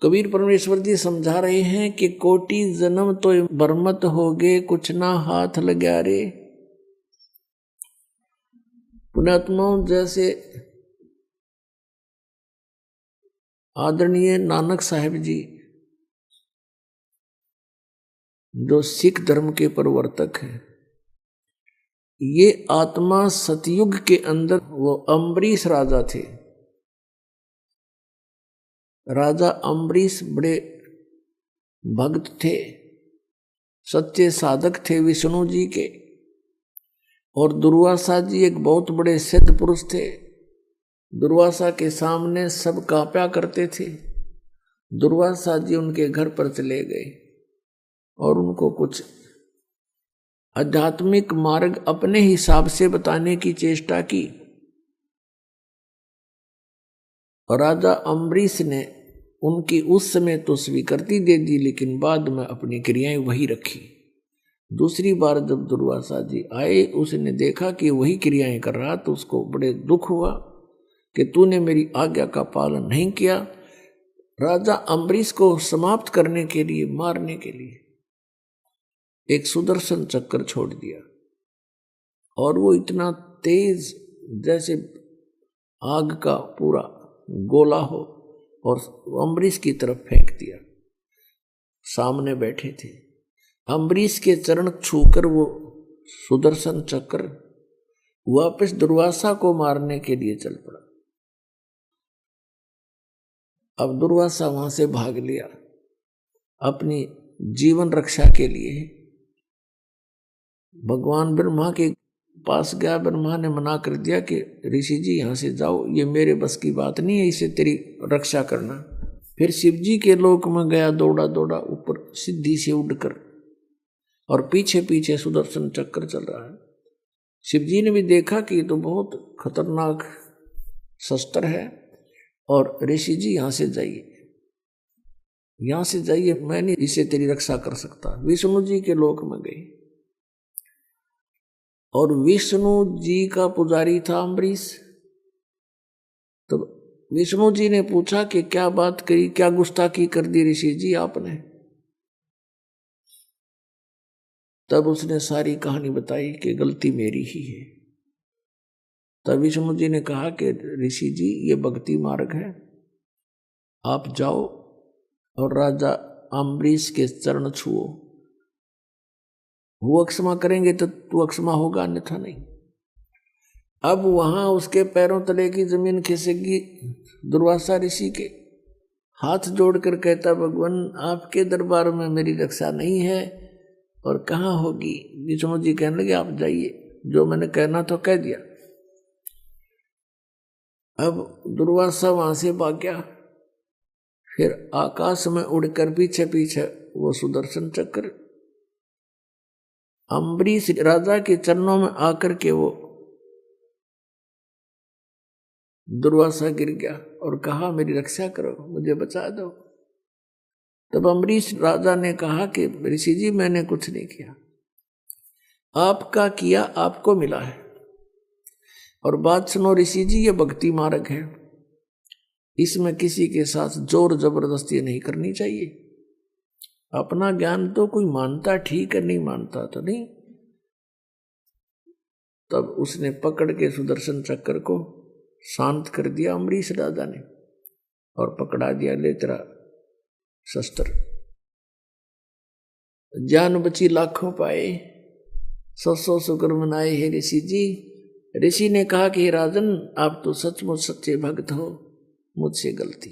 कबीर परमेश्वर जी समझा रहे हैं कि कोटि जन्म तो बरमत होगे, कुछ ना हाथ लग्या रे। पुण्यात्माओं, जैसे आदरणीय नानक साहिब जी जो सिख धर्म के प्रवर्तक हैं, ये आत्मा सतयुग के अंदर वो अम्बरीश राजा थे। राजा अम्बरीश बड़े भक्त थे, सच्चे साधक थे विष्णु जी के। और दुर्वासा जी एक बहुत बड़े सिद्ध पुरुष थे। दुर्वासा के सामने सब कांपा करते थे। दुर्वासा जी उनके घर पर चले गए और उनको कुछ आध्यात्मिक मार्ग अपने हिसाब से बताने की चेष्टा की। और राजा अम्बरीश ने उनकी उस समय तो स्वीकृति दे दी, लेकिन बाद में अपनी क्रियाएं वही रखी। दूसरी बार जब दुर्वासा जी आए, उसने देखा कि वही क्रियाएं कर रहा, तो उसको बड़े दुख हुआ कि तूने मेरी आज्ञा का पालन नहीं किया। राजा अम्बरीश को समाप्त करने के लिए, मारने के लिए एक सुदर्शन चक्र छोड़ दिया, और वो इतना तेज जैसे आग का पूरा गोला हो, और अम्बरीश की तरफ फेंक दिया। सामने बैठे थे अम्बरीश के चरण छूकर वो सुदर्शन चक्र वापस दुर्वासा को मारने के लिए चल पड़ा। अब दुर्वासा वहां से भाग लिया अपनी जीवन रक्षा के लिए। भगवान ब्रह्मा के पास गया। ब्रह्मा ने मना कर दिया कि ऋषि जी यहां से जाओ, ये मेरे बस की बात नहीं है, इसे तेरी रक्षा करना। फिर शिव जी के लोक में गया, दौड़ा दौड़ा ऊपर सिद्धि से उड़कर, और पीछे पीछे सुदर्शन चक्र चल रहा है। शिव जी ने भी देखा कि ये तो बहुत खतरनाक शस्त्र है, और ऋषि जी यहां से जाइए, यहां से जाइए, मैं नहीं इसे तेरी रक्षा कर सकता। विष्णु जी के लोक में गए, और विष्णु जी का पुजारी था अम्बरीश। तो विष्णु जी ने पूछा कि क्या बात करी, क्या गुस्ताखी कर दी ऋषि जी आपने। तब उसने सारी कहानी बताई कि गलती मेरी ही है। तब विष्णु जी ने कहा कि ऋषि जी ये भक्ति मार्ग है, आप जाओ और राजा अम्बरीश के चरण छुओ, वो अक्षमा करेंगे तो तू अक्षमा होगा, अन्यथा नहीं। अब वहां उसके पैरों तले की जमीन खिसकी। दुर्वासा ऋषि के हाथ जोड़कर कहता, भगवान आपके दरबार में मेरी रक्षा नहीं है, और कहाँ होगी। विष्णु जी कहने लगे आप जाइए, जो मैंने कहना तो कह दिया। अब दुर्वासा वहां से भाग गया। फिर आकाश में उड़कर पीछे पीछे वो सुदर्शन चक्र अम्बरीश राजा के चरणों में आकर के वो दुर्वासा गिर गया और कहा मेरी रक्षा करो, मुझे बचा दो। तब अम्बरीश राजा ने कहा कि ऋषि जी मैंने कुछ नहीं किया, आपका किया आपको मिला है। और बात सुनो ऋषि जी, ये भक्ति मार्ग है, इसमें किसी के साथ जोर जबरदस्ती नहीं करनी चाहिए। अपना ज्ञान तो कोई मानता ठीक है, नहीं मानता तो नहीं। तब उसने पकड़ के सुदर्शन चक्र को शांत कर दिया अम्बरीश राजा ने, और पकड़ा दिया, ले तेरा शस्त्र। जान बची लाखों पाए, 100 शुक्र मनाए हे ऋषि जी। ऋषि ने कहा कि राजन आप तो सचमुच सच्चे भक्त हो, मुझसे गलती।